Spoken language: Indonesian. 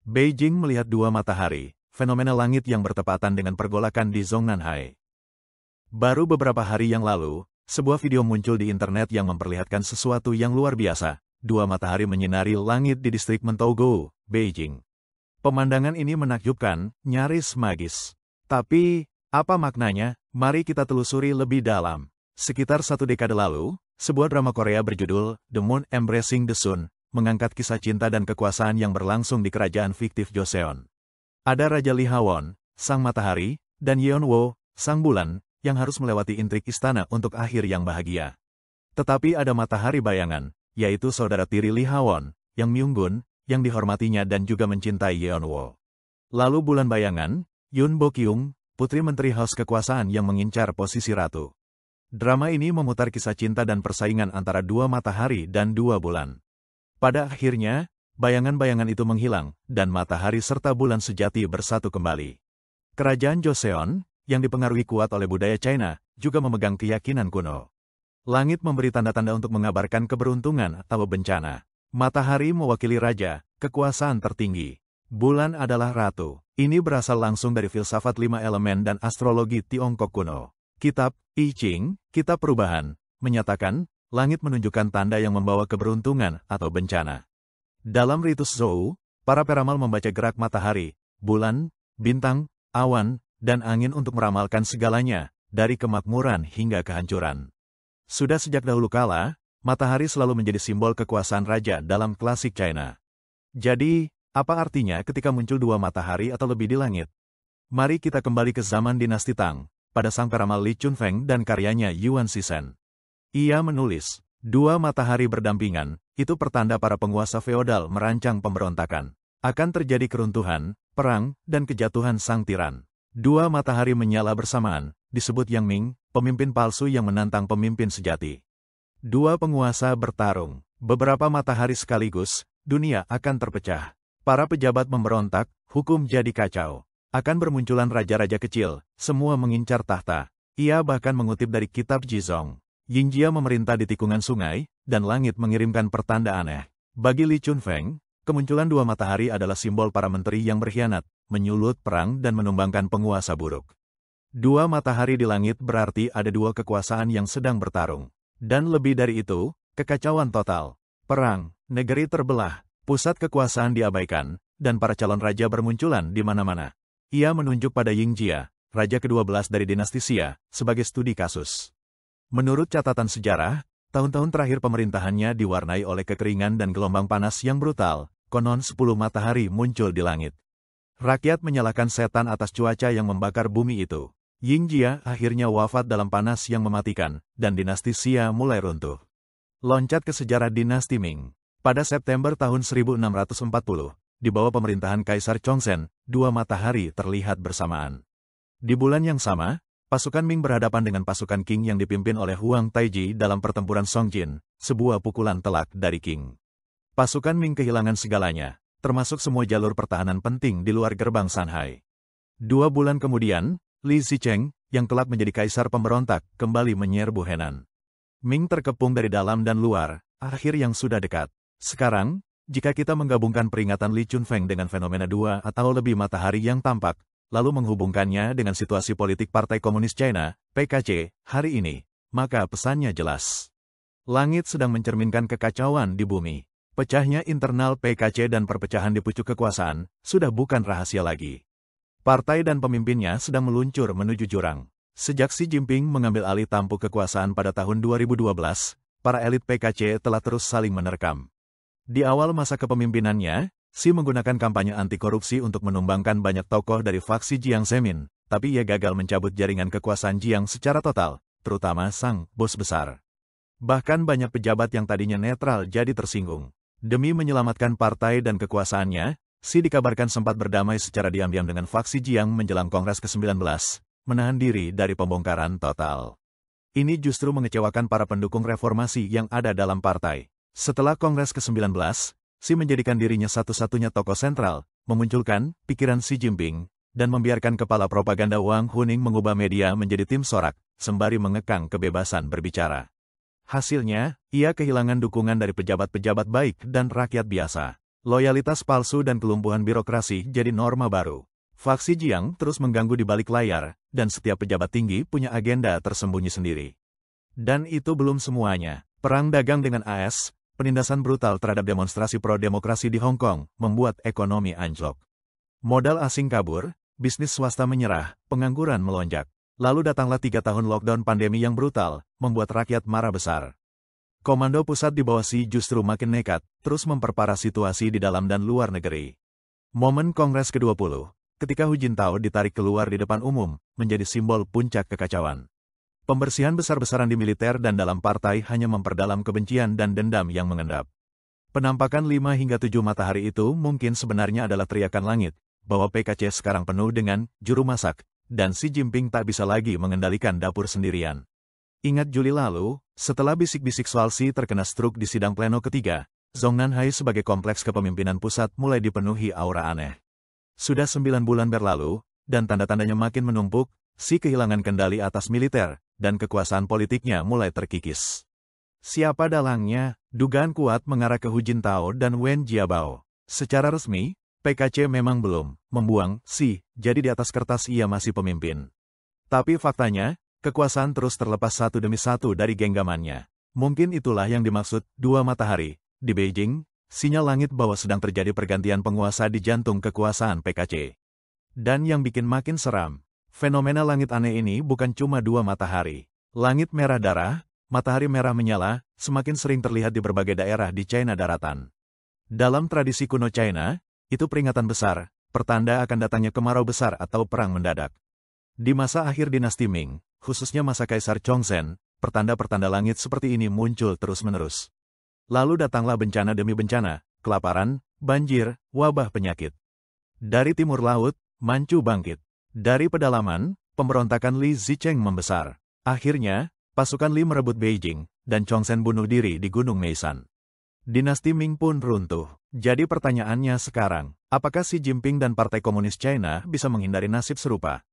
Beijing melihat dua matahari, fenomena langit yang bertepatan dengan pergolakan di Zongnanhai. Baru beberapa hari yang lalu, sebuah video muncul di internet yang memperlihatkan sesuatu yang luar biasa. Dua matahari menyinari langit di distrik Mentougo, Beijing. Pemandangan ini menakjubkan, nyaris magis. Tapi, apa maknanya? Mari kita telusuri lebih dalam. Sekitar 1 dekade lalu, sebuah drama Korea berjudul The Moon Embracing the Sun mengangkat kisah cinta dan kekuasaan yang berlangsung di kerajaan fiktif Joseon. Ada Raja Lee Ha-won, sang matahari, dan Yeon-woo, sang bulan, yang harus melewati intrik istana untuk akhir yang bahagia. Tetapi ada matahari bayangan, yaitu saudara tiri Lee Ha-won, yang Myung-gun, yang dihormatinya dan juga mencintai Yeon-woo. Lalu bulan bayangan, Yoon Bo-kyung, putri menteri haus kekuasaan yang mengincar posisi ratu. Drama ini memutar kisah cinta dan persaingan antara dua matahari dan dua bulan. Pada akhirnya, bayangan-bayangan itu menghilang, dan matahari serta bulan sejati bersatu kembali. Kerajaan Joseon, yang dipengaruhi kuat oleh budaya China, juga memegang keyakinan kuno. Langit memberi tanda-tanda untuk mengabarkan keberuntungan atau bencana. Matahari mewakili raja, kekuasaan tertinggi. Bulan adalah ratu. Ini berasal langsung dari filsafat 5 elemen dan astrologi Tiongkok kuno. Kitab I Ching, Kitab Perubahan, menyatakan, langit menunjukkan tanda yang membawa keberuntungan atau bencana. Dalam ritus Zhou, para peramal membaca gerak matahari, bulan, bintang, awan, dan angin untuk meramalkan segalanya, dari kemakmuran hingga kehancuran. Sudah sejak dahulu kala, matahari selalu menjadi simbol kekuasaan raja dalam klasik China. Jadi, apa artinya ketika muncul dua matahari atau lebih di langit? Mari kita kembali ke zaman dinasti Tang, pada sang peramal Li Chunfeng dan karyanya Yuan Shizhen. Ia menulis, dua matahari berdampingan, itu pertanda para penguasa feodal merancang pemberontakan. Akan terjadi keruntuhan, perang, dan kejatuhan sang tiran. Dua matahari menyala bersamaan, disebut Yang Ming, pemimpin palsu yang menantang pemimpin sejati. Dua penguasa bertarung, beberapa matahari sekaligus, dunia akan terpecah. Para pejabat memberontak, hukum jadi kacau. Akan bermunculan raja-raja kecil, semua mengincar tahta. Ia bahkan mengutip dari kitab Jizong. Yingjia memerintah di tikungan sungai, dan langit mengirimkan pertanda aneh. Bagi Li Chunfeng, kemunculan dua matahari adalah simbol para menteri yang berkhianat, menyulut perang dan menumbangkan penguasa buruk. Dua matahari di langit berarti ada dua kekuasaan yang sedang bertarung. Dan lebih dari itu, kekacauan total. Perang, negeri terbelah, pusat kekuasaan diabaikan, dan para calon raja bermunculan di mana-mana. Ia menunjuk pada Yingjia, raja ke-12 dari dinasti Xia, sebagai studi kasus. Menurut catatan sejarah, tahun-tahun terakhir pemerintahannya diwarnai oleh kekeringan dan gelombang panas yang brutal, konon 10 matahari muncul di langit. Rakyat menyalahkan setan atas cuaca yang membakar bumi itu. Yingjia akhirnya wafat dalam panas yang mematikan, dan dinasti Xia mulai runtuh. Loncat ke sejarah dinasti Ming. Pada September tahun 1640, di bawah pemerintahan Kaisar Chongzhen, dua matahari terlihat bersamaan. Di bulan yang sama, pasukan Ming berhadapan dengan pasukan Qing yang dipimpin oleh Huang Taiji dalam pertempuran Songjin, sebuah pukulan telak dari Qing. Pasukan Ming kehilangan segalanya, termasuk semua jalur pertahanan penting di luar gerbang Shanhai. 2 bulan kemudian, Li Zicheng, yang kelak menjadi kaisar pemberontak, kembali menyerbu Henan. Ming terkepung dari dalam dan luar, akhir yang sudah dekat. Sekarang, jika kita menggabungkan peringatan Li Chunfeng dengan fenomena dua atau lebih matahari yang tampak, lalu menghubungkannya dengan situasi politik Partai Komunis China, PKC, hari ini, maka pesannya jelas. Langit sedang mencerminkan kekacauan di bumi. Pecahnya internal PKC dan perpecahan di pucuk kekuasaan, sudah bukan rahasia lagi. Partai dan pemimpinnya sedang meluncur menuju jurang. Sejak Xi Jinping mengambil alih tampuk kekuasaan pada tahun 2012, para elit PKC telah terus saling menerkam. Di awal masa kepemimpinannya, Xi menggunakan kampanye anti-korupsi untuk menumbangkan banyak tokoh dari faksi Jiang Zemin, tapi ia gagal mencabut jaringan kekuasaan Jiang secara total, terutama sang bos besar. Bahkan banyak pejabat yang tadinya netral jadi tersinggung. Demi menyelamatkan partai dan kekuasaannya, Xi dikabarkan sempat berdamai secara diam-diam dengan faksi Jiang menjelang Kongres ke-19, menahan diri dari pembongkaran total. Ini justru mengecewakan para pendukung reformasi yang ada dalam partai. Setelah Kongres ke-19, Xi menjadikan dirinya satu-satunya tokoh sentral, memunculkan pikiran Xi Jinping, dan membiarkan kepala propaganda Wang Huning mengubah media menjadi tim sorak, sembari mengekang kebebasan berbicara. Hasilnya, ia kehilangan dukungan dari pejabat-pejabat baik dan rakyat biasa. Loyalitas palsu dan kelumpuhan birokrasi jadi norma baru. Faksi Jiang terus mengganggu di balik layar, dan setiap pejabat tinggi punya agenda tersembunyi sendiri. Dan itu belum semuanya. Perang dagang dengan AS, penindasan brutal terhadap demonstrasi pro-demokrasi di Hong Kong, membuat ekonomi anjlok. Modal asing kabur, bisnis swasta menyerah, pengangguran melonjak. Lalu datanglah 3 tahun lockdown pandemi yang brutal, membuat rakyat marah besar. Komando pusat di bawah Xi justru makin nekat, terus memperparah situasi di dalam dan luar negeri. Momen Kongres ke-20, ketika Hu Jintao ditarik keluar di depan umum, menjadi simbol puncak kekacauan. Pembersihan besar-besaran di militer dan dalam partai hanya memperdalam kebencian dan dendam yang mengendap. Penampakan 5 hingga 7 matahari itu mungkin sebenarnya adalah teriakan langit, bahwa PKC sekarang penuh dengan juru masak, dan Xi Jinping tak bisa lagi mengendalikan dapur sendirian. Ingat Juli lalu, setelah bisik-bisik soal Xi terkena stroke di sidang pleno ketiga, Zongnanhai sebagai kompleks kepemimpinan pusat mulai dipenuhi aura aneh. Sudah 9 bulan berlalu, dan tanda-tandanya makin menumpuk, Xi kehilangan kendali atas militer, dan kekuasaan politiknya mulai terkikis. Siapa dalangnya? Dugaan kuat mengarah ke Hu Jintao dan Wen Jiabao. Secara resmi, PKC memang belum membuang Xi, jadi di atas kertas ia masih pemimpin. Tapi faktanya, kekuasaan terus terlepas satu demi satu dari genggamannya. Mungkin itulah yang dimaksud 2 matahari. Di Beijing, sinyal langit bahwa sedang terjadi pergantian penguasa di jantung kekuasaan PKC. Dan yang bikin makin seram, fenomena langit aneh ini bukan cuma 2 matahari. Langit merah darah, matahari merah menyala, semakin sering terlihat di berbagai daerah di China daratan. Dalam tradisi kuno China, itu peringatan besar, pertanda akan datangnya kemarau besar atau perang mendadak. Di masa akhir dinasti Ming, khususnya masa Kaisar Chongzhen, pertanda-pertanda langit seperti ini muncul terus-menerus. Lalu datanglah bencana demi bencana, kelaparan, banjir, wabah penyakit. Dari timur laut, Manchu bangkit. Dari pedalaman, pemberontakan Li Zicheng membesar. Akhirnya, pasukan Li merebut Beijing, dan Chongzhen bunuh diri di Gunung Meisan. Dinasti Ming pun runtuh. Jadi pertanyaannya sekarang, apakah Xi Jinping dan Partai Komunis China bisa menghindari nasib serupa?